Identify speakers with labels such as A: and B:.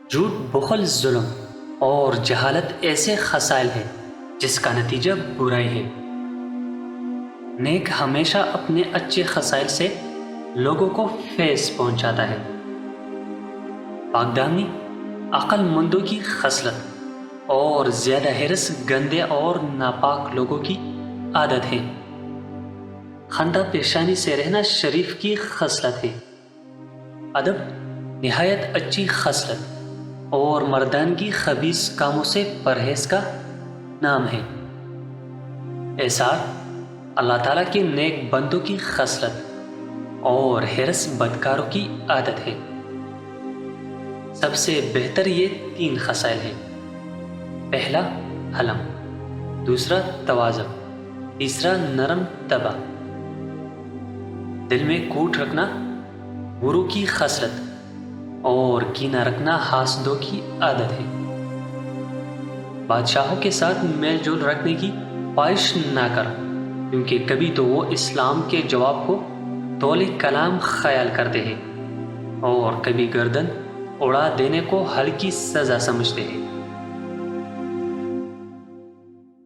A: جھوٹ، بخل، ظلم اور جہالت ایسے خصائل ہیں جس کا نتیجہ برائی ہے۔ نیک ہمیشہ اپنے اچھے خصائل سے لوگوں کو فیض پہنچاتا ہے۔ پاکدامنی عقل مندوں کی خصلت اور زیادہ حرص گندے اور ناپاک لوگوں کی عادت ہے۔ خندہ پیشانی سے رہنا شریف کی خصلت ہے۔ ادب نہایت اچھی خصلت اور مردانگی خبیث کاموں سے پرہیز کا نام ہے۔ احسار اللہ تعالیٰ کے نیک بندوں کی خصلت اور حرص بدکاروں کی عادت ہے۔ سب سے بہتر یہ 3 خصائل ہیں۔ پہلا حلم، دوسرا تواضع، تیسرا نرم طبع۔ دل میں کوٹ رکھنا غرور کی خصلت اور کینہ رکھنا حاسدوں کی عادت ہے۔ بادشاہوں کے ساتھ میل جول رکھنے کی خواہش نہ کر، کیونکہ کبھی تو وہ اسلام کے جواب کو طول کلام خیال کرتے ہیں اور کبھی گردن اڑا دینے کو ہلکی سزا سمجھتے ہیں۔